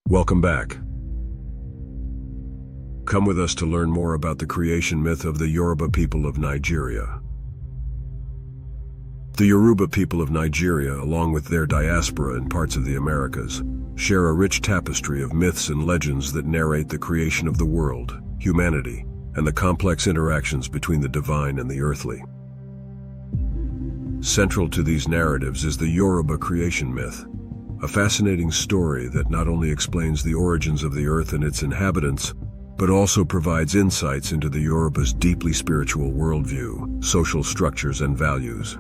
Welcome back. Come with us to learn more about the creation myth of the Yoruba people of Nigeria. The Yoruba people of Nigeria, along with their diaspora in parts of the Americas, share a rich tapestry of myths and legends that narrate the creation of the world, humanity, and the complex interactions between the divine and the earthly. Central to these narratives is the Yoruba creation myth, a fascinating story that not only explains the origins of the earth and its inhabitants, but also provides insights into the Yoruba's deeply spiritual worldview, social structures, and values.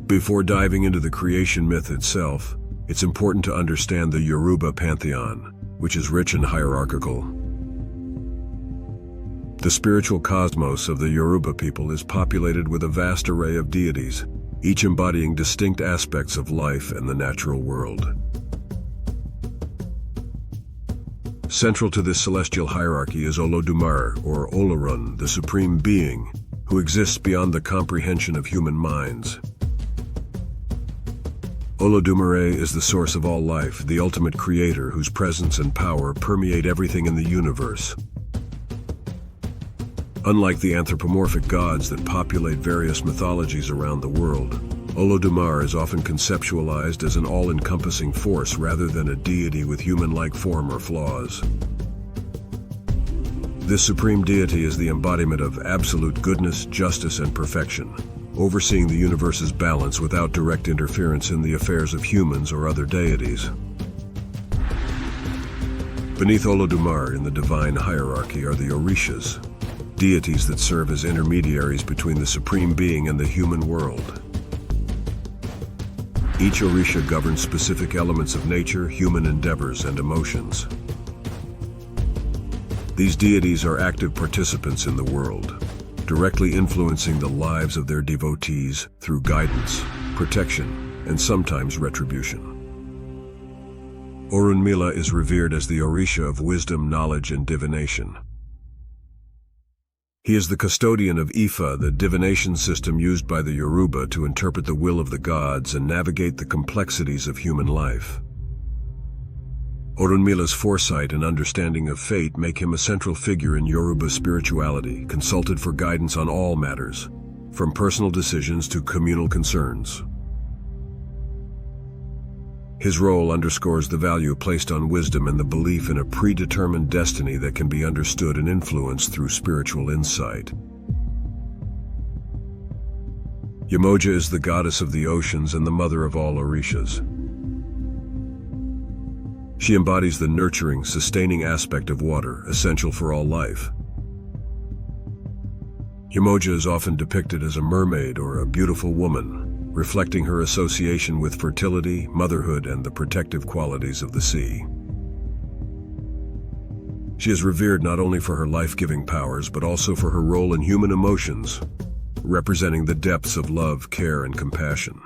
Before diving into the creation myth itself, it's important to understand the Yoruba pantheon, which is rich and hierarchical. The spiritual cosmos of the Yoruba people is populated with a vast array of deities, each embodying distinct aspects of life and the natural world. Central to this celestial hierarchy is Olodumare, or Olorun, the supreme being, who exists beyond the comprehension of human minds. Olodumare is the source of all life, the ultimate creator whose presence and power permeate everything in the universe. Unlike the anthropomorphic gods that populate various mythologies around the world, Olodumare is often conceptualized as an all-encompassing force rather than a deity with human-like form or flaws. This supreme deity is the embodiment of absolute goodness, justice, and perfection, overseeing the universe's balance without direct interference in the affairs of humans or other deities. Beneath Olodumare in the divine hierarchy are the Orishas, deities that serve as intermediaries between the supreme being and the human world. Each Orisha governs specific elements of nature, human endeavors, and emotions. These deities are active participants in the world, directly influencing the lives of their devotees through guidance, protection, and sometimes retribution. Orunmila is revered as the Orisha of wisdom, knowledge, and divination. He is the custodian of Ifa, the divination system used by the Yoruba to interpret the will of the gods and navigate the complexities of human life. Orunmila's foresight and understanding of fate make him a central figure in Yoruba spirituality, consulted for guidance on all matters, from personal decisions to communal concerns. His role underscores the value placed on wisdom and the belief in a predetermined destiny that can be understood and influenced through spiritual insight. Yemoja is the goddess of the oceans and the mother of all Orishas. She embodies the nurturing, sustaining aspect of water, essential for all life. Yemoja is often depicted as a mermaid or a beautiful woman, reflecting her association with fertility, motherhood, and the protective qualities of the sea. She is revered not only for her life-giving powers, but also for her role in human emotions, representing the depths of love, care, and compassion.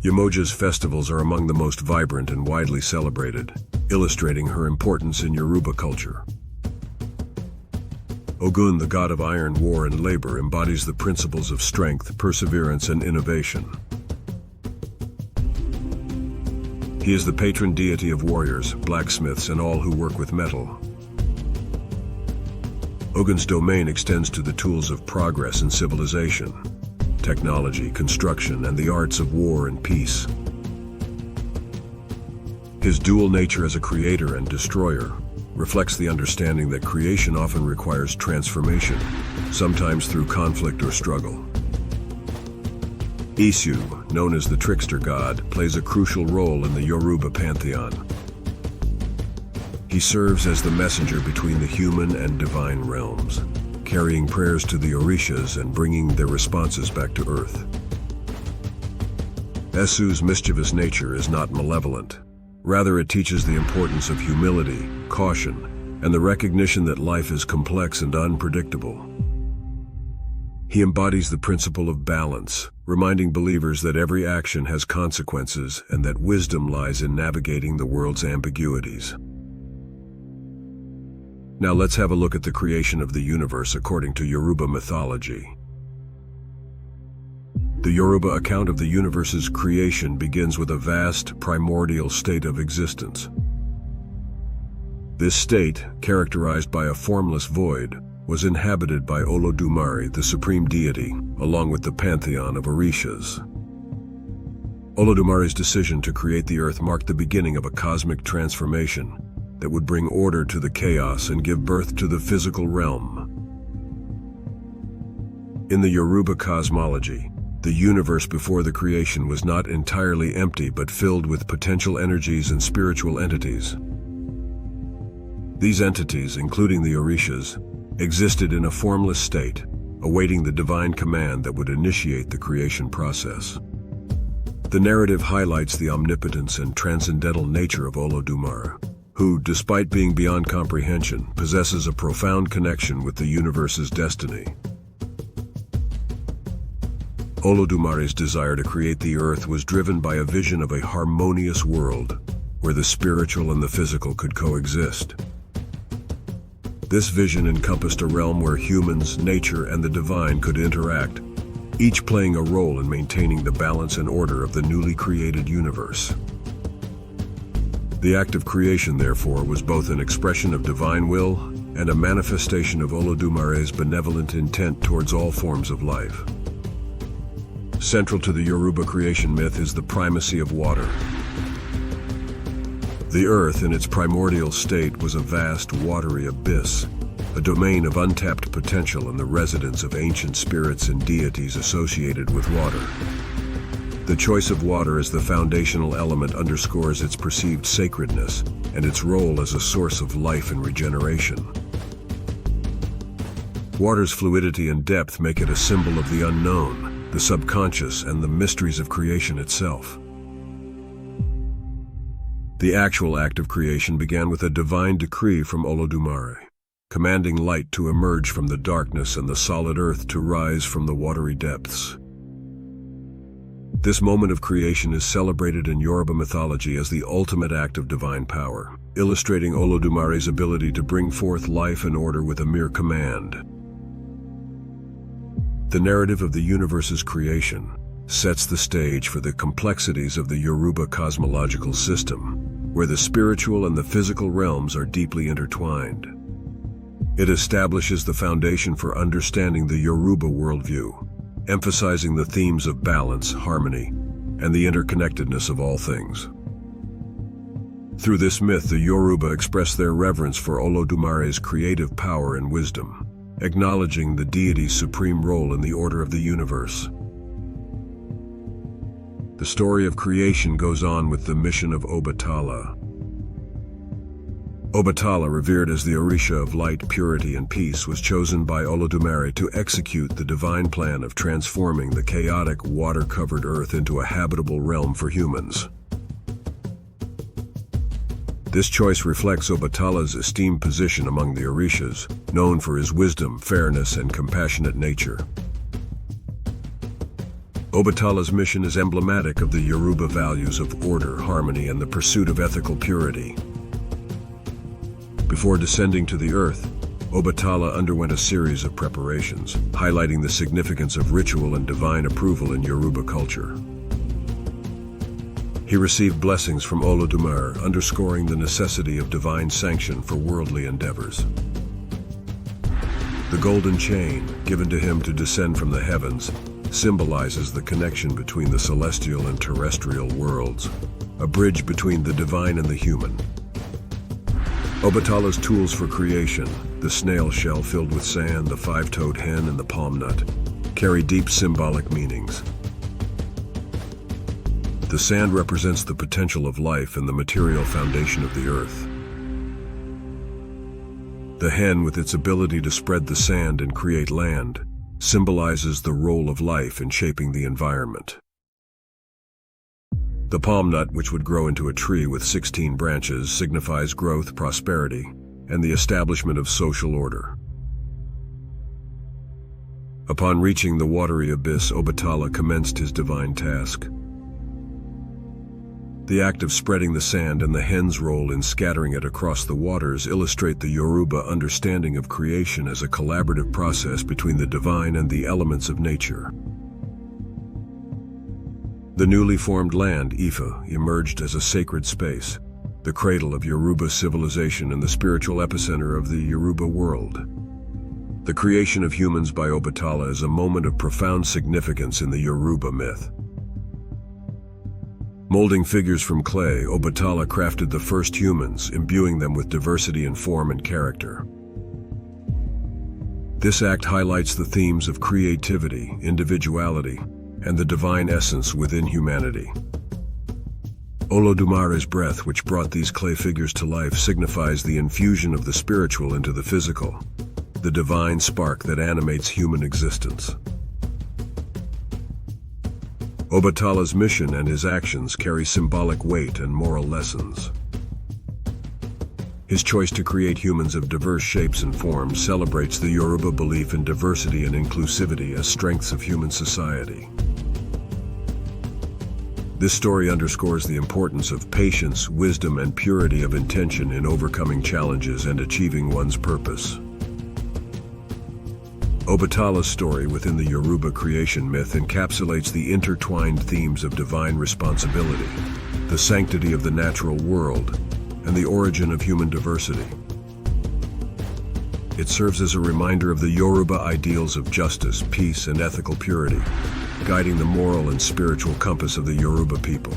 Yemoja's festivals are among the most vibrant and widely celebrated, illustrating her importance in Yoruba culture. Ogun, the god of iron, war, and labor, embodies the principles of strength, perseverance, and innovation. He is the patron deity of warriors, blacksmiths, and all who work with metal. Ogun's domain extends to the tools of progress and civilization, technology, construction, and the arts of war and peace. His dual nature as a creator and destroyer reflects the understanding that creation often requires transformation, sometimes through conflict or struggle. Isu, known as the trickster god, plays a crucial role in the Yoruba pantheon. He serves as the messenger between the human and divine realms, carrying prayers to the Orishas and bringing their responses back to earth. Esu's mischievous nature is not malevolent. Rather, it teaches the importance of humility, caution, and the recognition that life is complex and unpredictable. He embodies the principle of balance, reminding believers that every action has consequences and that wisdom lies in navigating the world's ambiguities. Now let's have a look at the creation of the universe according to Yoruba mythology. The Yoruba account of the universe's creation begins with a vast, primordial state of existence. This state, characterized by a formless void, was inhabited by Olodumare, the supreme deity, along with the pantheon of Orishas. Olodumare's decision to create the earth marked the beginning of a cosmic transformation that would bring order to the chaos and give birth to the physical realm. In the Yoruba cosmology, the universe before the creation was not entirely empty but filled with potential energies and spiritual entities. These entities, including the Orishas, existed in a formless state, awaiting the divine command that would initiate the creation process. The narrative highlights the omnipotence and transcendental nature of Olodumare, who, despite being beyond comprehension, possesses a profound connection with the universe's destiny. Olodumare's desire to create the earth was driven by a vision of a harmonious world where the spiritual and the physical could coexist. This vision encompassed a realm where humans, nature, and the divine could interact, each playing a role in maintaining the balance and order of the newly created universe. The act of creation, therefore, was both an expression of divine will and a manifestation of Olodumare's benevolent intent towards all forms of life. Central to the Yoruba creation myth is the primacy of water. The earth, in its primordial state, was a vast, watery abyss, a domain of untapped potential and the residence of ancient spirits and deities associated with water. The choice of water as the foundational element underscores its perceived sacredness and its role as a source of life and regeneration. Water's fluidity and depth make it a symbol of the unknown, the subconscious, and the mysteries of creation itself. The actual act of creation began with a divine decree from Olodumare, commanding light to emerge from the darkness and the solid earth to rise from the watery depths. This moment of creation is celebrated in Yoruba mythology as the ultimate act of divine power, illustrating Olodumare's ability to bring forth life and order with a mere command. The narrative of the universe's creation sets the stage for the complexities of the Yoruba cosmological system, where the spiritual and the physical realms are deeply intertwined. It establishes the foundation for understanding the Yoruba worldview, emphasizing the themes of balance, harmony, and the interconnectedness of all things. Through this myth, the Yoruba express their reverence for Olodumare's creative power and wisdom, acknowledging the deity's supreme role in the order of the universe. The story of creation goes on with the mission of Obatala. Obatala, revered as the Orisha of light, purity, and peace, was chosen by Olodumare to execute the divine plan of transforming the chaotic, water-covered earth into a habitable realm for humans. This choice reflects Obatala's esteemed position among the Orishas, known for his wisdom, fairness, and compassionate nature. Obatala's mission is emblematic of the Yoruba values of order, harmony, and the pursuit of ethical purity. Before descending to the earth, Obatala underwent a series of preparations, highlighting the significance of ritual and divine approval in Yoruba culture. He received blessings from Olodumare, underscoring the necessity of divine sanction for worldly endeavors. The golden chain, given to him to descend from the heavens, symbolizes the connection between the celestial and terrestrial worlds, a bridge between the divine and the human. Obatala's tools for creation, the snail shell filled with sand, the five-toed hen, and the palm nut, carry deep symbolic meanings. The sand represents the potential of life and the material foundation of the earth. The hen, with its ability to spread the sand and create land, symbolizes the role of life in shaping the environment. The palm nut, which would grow into a tree with 16 branches, signifies growth, prosperity, and the establishment of social order. Upon reaching the watery abyss, Obatala commenced his divine task. The act of spreading the sand and the hen's role in scattering it across the waters illustrate the Yoruba understanding of creation as a collaborative process between the divine and the elements of nature. The newly formed land, Ifa, emerged as a sacred space, the cradle of Yoruba civilization and the spiritual epicenter of the Yoruba world. The creation of humans by Obatala is a moment of profound significance in the Yoruba myth. Molding figures from clay, Obatala crafted the first humans, imbuing them with diversity in form and character. This act highlights the themes of creativity, individuality, and the divine essence within humanity. Olodumare's breath, which brought these clay figures to life, signifies the infusion of the spiritual into the physical, the divine spark that animates human existence. Obatala's mission and his actions carry symbolic weight and moral lessons. His choice to create humans of diverse shapes and forms celebrates the Yoruba belief in diversity and inclusivity as strengths of human society. This story underscores the importance of patience, wisdom, and purity of intention in overcoming challenges and achieving one's purpose. Obatala's story within the Yoruba creation myth encapsulates the intertwined themes of divine responsibility, the sanctity of the natural world, and the origin of human diversity. It serves as a reminder of the Yoruba ideals of justice, peace, and ethical purity, guiding the moral and spiritual compass of the Yoruba people.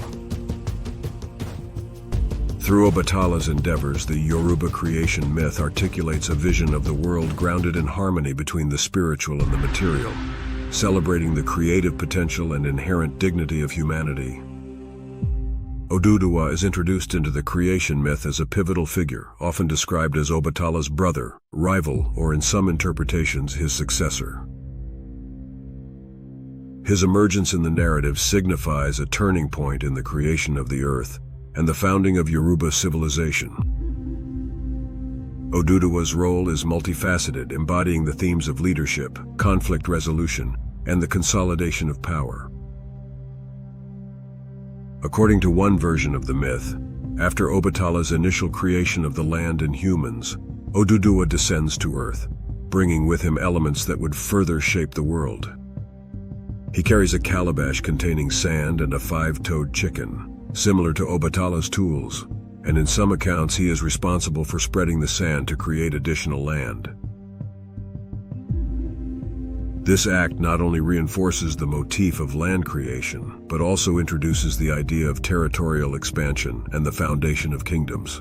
Through Obatala's endeavors, the Yoruba creation myth articulates a vision of the world grounded in harmony between the spiritual and the material, celebrating the creative potential and inherent dignity of humanity. Oduduwa is introduced into the creation myth as a pivotal figure, often described as Obatala's brother, rival, or in some interpretations, his successor. His emergence in the narrative signifies a turning point in the creation of the earth and the founding of Yoruba civilization. Oduduwa's role is multifaceted, embodying the themes of leadership, conflict resolution, and the consolidation of power. According to one version of the myth, after Obatala's initial creation of the land and humans, Oduduwa descends to Earth, bringing with him elements that would further shape the world. He carries a calabash containing sand and a five-toed chicken, similar to Obatala's tools, and in some accounts he is responsible for spreading the sand to create additional land. This act not only reinforces the motif of land creation, but also introduces the idea of territorial expansion and the foundation of kingdoms.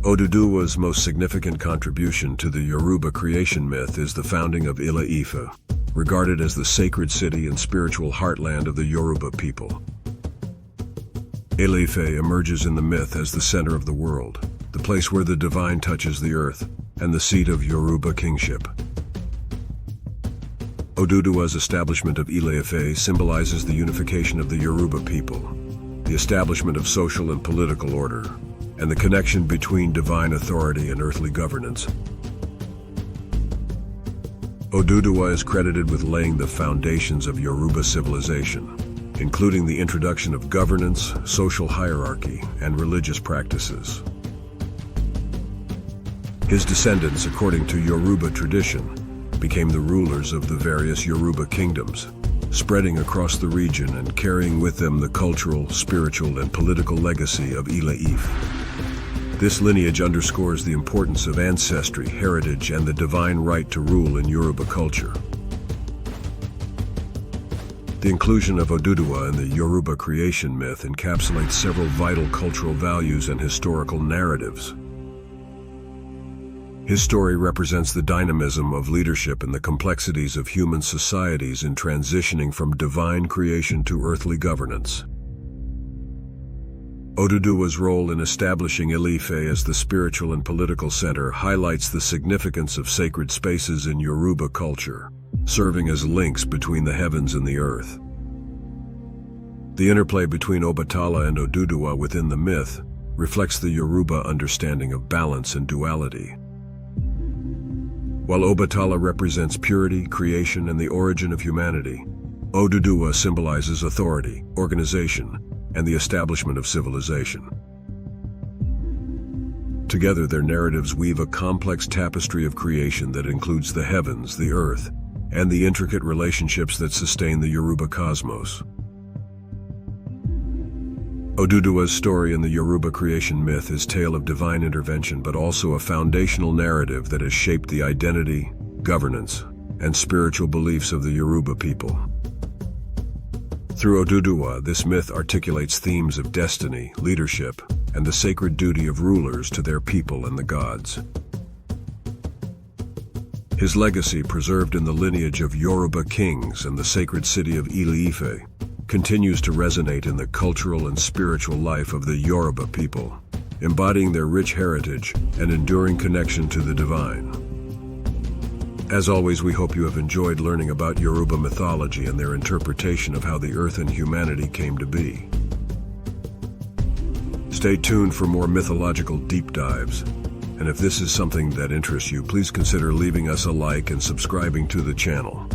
Oduduwa's most significant contribution to the Yoruba creation myth is the founding of Ile-Ife, regarded as the sacred city and spiritual heartland of the Yoruba people. Ile-Ife emerges in the myth as the center of the world, the place where the divine touches the earth, and the seat of Yoruba kingship. Oduduwa's establishment of Ile-Ife symbolizes the unification of the Yoruba people, the establishment of social and political order, and the connection between divine authority and earthly governance. Oduduwa is credited with laying the foundations of Yoruba civilization, including the introduction of governance, social hierarchy, and religious practices. His descendants, according to Yoruba tradition, became the rulers of the various Yoruba kingdoms, spreading across the region and carrying with them the cultural, spiritual, and political legacy of Ile-Ife. This lineage underscores the importance of ancestry, heritage, and the divine right to rule in Yoruba culture. The inclusion of Oduduwa in the Yoruba creation myth encapsulates several vital cultural values and historical narratives. His story represents the dynamism of leadership and the complexities of human societies in transitioning from divine creation to earthly governance. Oduduwa's role in establishing Ile-Ife as the spiritual and political center highlights the significance of sacred spaces in Yoruba culture, serving as links between the heavens and the earth. The interplay between Obatala and Oduduwa within the myth reflects the Yoruba understanding of balance and duality. While Obatala represents purity, creation, and the origin of humanity, Oduduwa symbolizes authority, organization, and the establishment of civilization. Together, their narratives weave a complex tapestry of creation that includes the heavens, the earth, and the intricate relationships that sustain the Yoruba cosmos. Oduduwa's story in the Yoruba creation myth is a tale of divine intervention, but also a foundational narrative that has shaped the identity, governance, and spiritual beliefs of the Yoruba people. Through Oduduwa, this myth articulates themes of destiny, leadership, and the sacred duty of rulers to their people and the gods. His legacy, preserved in the lineage of Yoruba kings and the sacred city of Ile-Ife, continues to resonate in the cultural and spiritual life of the Yoruba people, embodying their rich heritage and enduring connection to the divine. As always, we hope you have enjoyed learning about Yoruba mythology and their interpretation of how the earth and humanity came to be. Stay tuned for more mythological deep dives, and if this is something that interests you, please consider leaving us a like and subscribing to the channel.